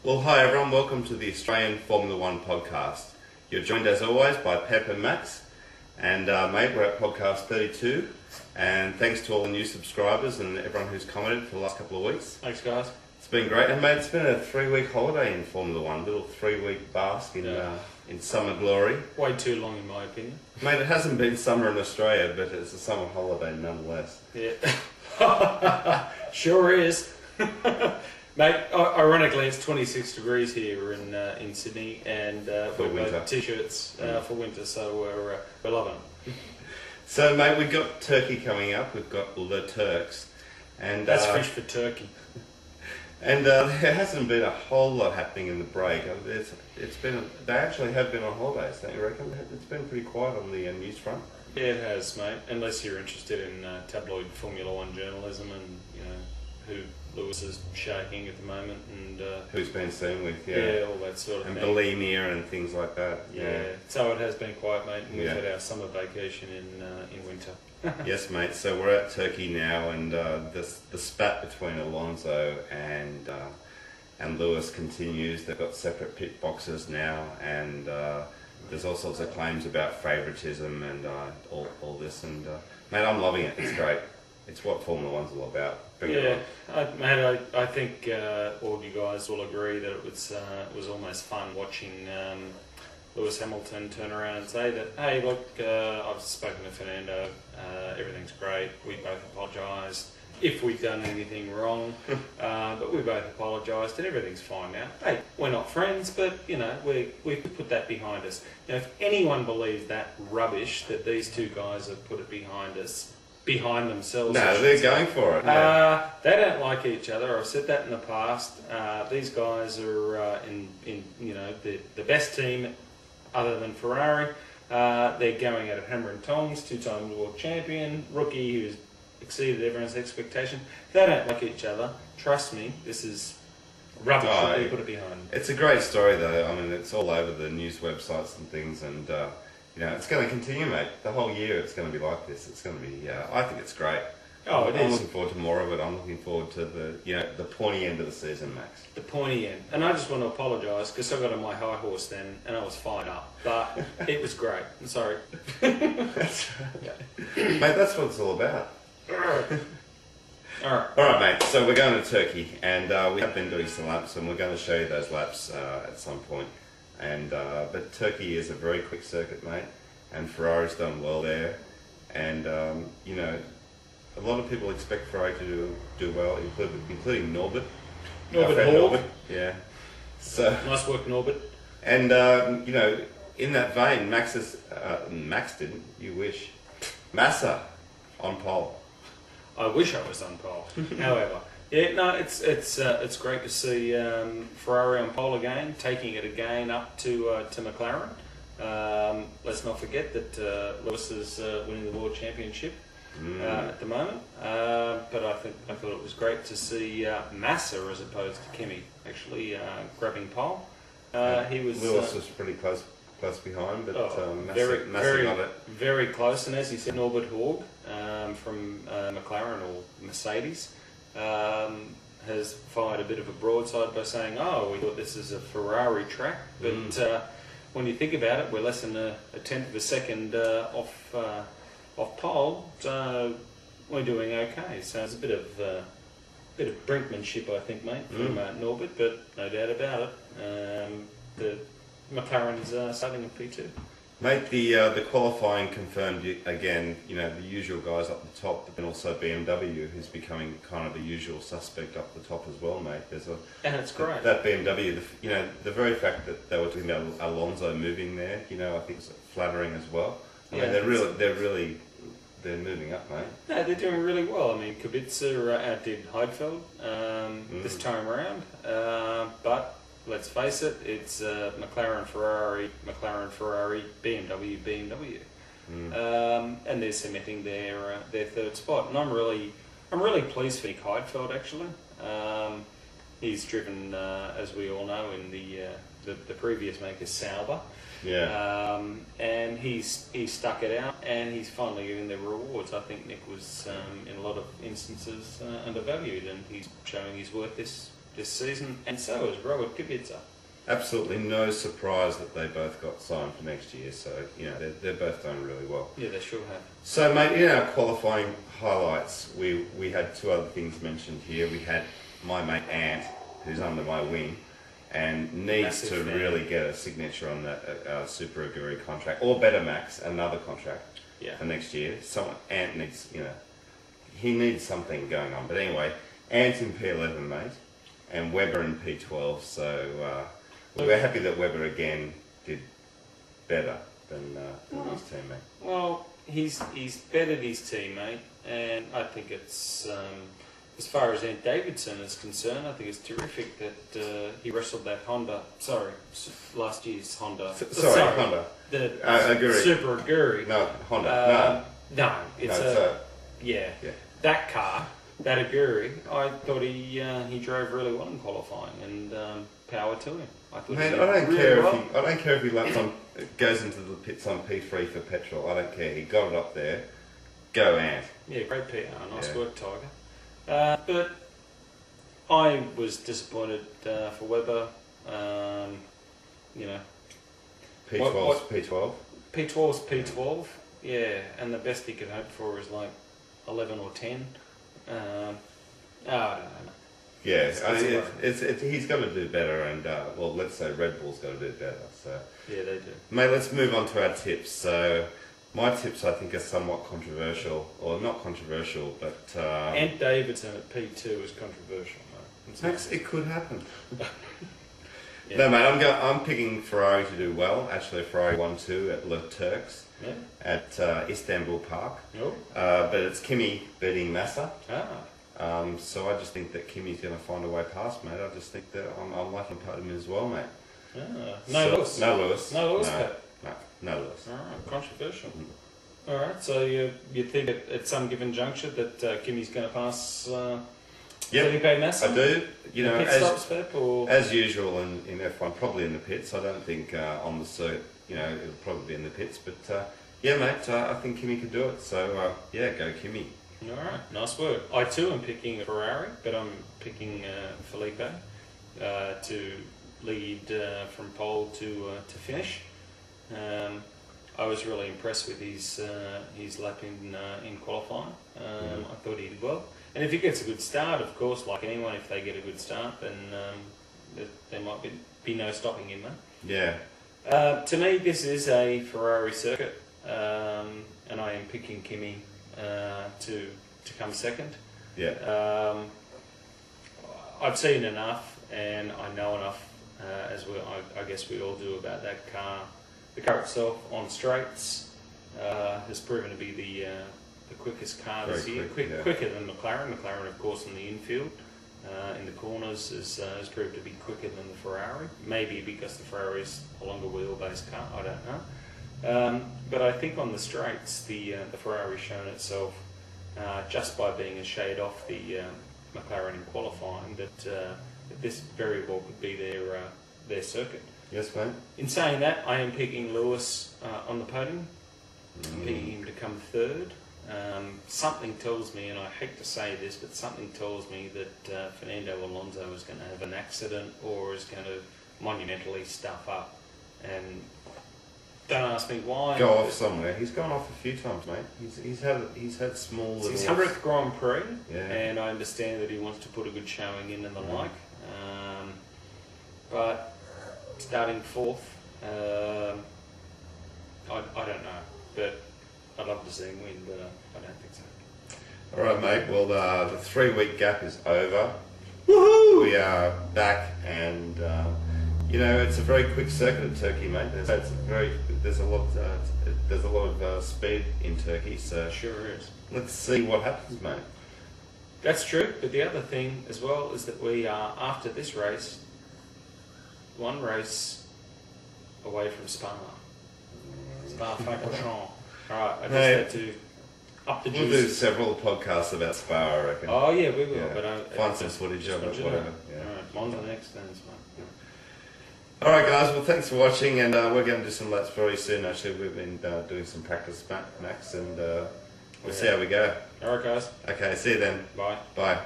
Well, hi everyone, welcome to the Australian Formula One podcast. You're joined as always by Pep and Max, and mate, we're at podcast 32, and thanks to all the new subscribers and everyone who's commented for the last couple of weeks. Thanks, guys. It's been great, and mate, it's been a 3-week holiday in Formula One, little 3-week bask in summer glory. Way too long in my opinion. Mate, it hasn't been summer in Australia, but it's a summer holiday nonetheless. Yeah. Sure is. Mate, ironically, it's 26 degrees here in Sydney, and For we've winter. got t-shirts for winter, so we're loving it. So mate, we've got Turkey coming up, we've got the Turks, and That's fish for turkey. And there hasn't been a whole lot happening in the break. They actually have been on holidays, don't you reckon? It's been pretty quiet on the news front. Yeah, it has, mate. Unless you're interested in tabloid Formula One journalism and who Lewis is shaking at the moment and Who's been seen with, all that sort of and thing. bulimia and things like that. Yeah, so it has been quiet, mate. And we've had our summer vacation in winter. Yes, mate. So we're at Turkey now, and the spat between Alonso and Lewis continues. They've got separate pit boxes now, and there's all sorts of claims about favouritism and all this. And mate, I'm loving it. It's great. It's what Formula One's all about. Mate, I think all you guys will agree that it was almost fun watching Lewis Hamilton turn around and say that, hey, look, I've spoken to Fernando, everything's great, we both apologised if we've done anything wrong, but we both apologised and everything's fine now. Hey, we're not friends, but, we've put that behind us. If anyone believes that rubbish that these two guys have put it behind themselves. No, they're going for it. They don't like each other. I've said that in the past. These guys are in the best team other than Ferrari. They're going at it hammer and tongs, 2-time world champion, rookie who's exceeded everyone's expectation. They don't like each other. Trust me, this is rubbish that they put it behind. It's a great story though. I mean, it's all over the news websites and things, and it's going to continue, mate. The whole year it's going to be like this. It's going to be, I think it's great. Oh, it is. I'm looking forward to more of it. I'm looking forward to the pointy end of the season, Max. The pointy end. And I just want to apologise because I got on my high horse then and I was fired up. But it was great. I'm sorry. That's right. Mate, that's what it's all about. Alright, mate. So we're going to Turkey, and we have been doing some laps, and we're going to show you those laps at some point. And but Turkey is a very quick circuit, mate, and Ferrari's done well there. And a lot of people expect Ferrari to do well, including Norbert. Norbert. Yeah. So nice work, Norbert. And in that vein, Max didn't. You wish. Massa on pole. I wish I was on pole. However, it's great to see Ferrari on pole again, taking it again up to McLaren. Let's not forget that Lewis is winning the world championship at the moment. But I thought it was great to see Massa as opposed to Kimi actually grabbing pole. Lewis was pretty close behind, but Massa got it. Very close, and as you said, Norbert Horg from McLaren or Mercedes has fired a bit of a broadside by saying, we thought this is a Ferrari track, but when you think about it, we're less than a tenth of a second off pole, so we're doing okay. So it's a bit of brinkmanship, I think, mate, from Norbert, but no doubt about it. The McLaren's starting at P2. Mate, the qualifying confirmed again, the usual guys up the top, but then also BMW, who's becoming kind of the usual suspect up the top as well, mate. And it's great. That BMW, the very fact that they were talking about Alonso moving there, I think it's flattering as well. I mean, they're moving up, mate. No, they're doing really well. I mean, Kubica outdid Heidfeld this time around, but let's face it, it's McLaren, Ferrari, BMW. And they're cementing their third spot. And I'm really pleased for Nick Heidfeld actually. He's driven, as we all know, in the previous maker Sauber. Yeah. And he's stuck it out, and he's finally getting the rewards. I think Nick was in a lot of instances undervalued, and he's showing his worth this this season, and so is Robert Kubica. Absolutely no surprise that they both got signed for next year. So they're both done really well. Yeah, they sure have. So, mate, in our qualifying highlights, we had two other things mentioned here. We had my mate Ant, who's under my wing, and needs Massive to fan. really get a signature on that Super Aguri contract, or better, Max, another contract for next year. Ant needs, he needs something going on. But anyway, Ant's in P11, mate, and Webber in P12. So we're happy that Webber again did better than his teammate. Well, he's bettered his teammate, and I think it's as far as Ant Davidson is concerned, I think it's terrific that he wrestled that Honda. Sorry, last year's Honda. Honda. The Aguri. Super Aguri. No, Honda. No, it's yeah. That car, that Aguri. I thought he drove really well in qualifying, and power to him. I thought I don't care if he laps on, goes into the pits on P3 for petrol. I don't care. He got it up there. Go Ant. Yeah, great PR. Nice work, Tiger. But I was disappointed for Webber. P12's P12. P12's P12. Yeah, and the best he could hope for is like 11 or 10. I don't know. Yeah, he's got to do better, and let's say Red Bull's got to do better. So yeah, they do. Mate, let's move on to our tips. So my tips, I think, are somewhat controversial, or not controversial, but Ant Davidson at P2 is controversial, mate. Max, it could happen. No, mate, I'm picking Ferrari to do well. Actually, Ferrari 1-2 at Le Turks at Istanbul Park. Oh. But it's Kimi beating Massa. So I just think that Kimi's going to find a way past, mate. I just think that I'm liking him as well, mate. No Lewis. No Lewis. No Lewis. No Lewis. All right, controversial. All right, so you think at some given juncture that Kimi's going to pass Felipe Massa? I do. Pit stops, Pep, or? As usual in F1, probably in the pits. I don't think on the circuit, it'll probably be in the pits. But yeah, mate, I think Kimi could do it. So go Kimi. All right, nice work. I too am picking a Ferrari, but I'm picking Felipe to lead from pole to finish. I was really impressed with his lap in qualifying. I thought he did well. And if he gets a good start, of course, like anyone, if they get a good start, then there might be no stopping him, mate. Yeah. To me, this is a Ferrari circuit, and I am picking Kimi to come second. Yeah. I've seen enough, and I know enough, I guess we all do, about that car. The car itself on straights has proven to be the quickest car this year, quicker than McLaren. McLaren, of course, in the infield, in the corners, has proved to be quicker than the Ferrari. Maybe because the Ferrari is a longer wheelbase car, I don't know. But I think on the straights, the Ferrari's shown itself just by being a shade off the McLaren in qualifying that this very well could be their circuit. Yes, mate. In saying that, I am picking Lewis on the podium. I'm picking him to come third. Something tells me, and I hate to say this, but something tells me that Fernando Alonso is going to have an accident or is going to monumentally stuff up. And don't ask me why. Go off somewhere. He's gone off a few times, mate. He's had small little. It's his 100th Grand Prix, yeah. And I understand that he wants to put a good showing in and the like. But starting fourth, I don't know, but I'd love to see him win, but I don't think so. All right, mate. Well, the 3-week gap is over. Woohoo! We are back, and it's a very quick circuit in Turkey, mate. There's a lot of speed in Turkey, so sure is. Let's see what happens, mate. That's true, but the other thing as well is that we are, after this race, one race away from Spa. Spa-Francorchamps. Alright, I just had to up the juice. We'll do several podcasts about Spa, I reckon. Oh yeah, we will. Yeah. But find some footage of it, whatever. Yeah. Alright, Monza next, then it's fine. Yeah. Alright guys, well thanks for watching, and we're going to do some laps very soon. Actually, we've been doing some practice, Max, and we'll see how we go. Alright guys. Okay, see you then. Bye. Bye.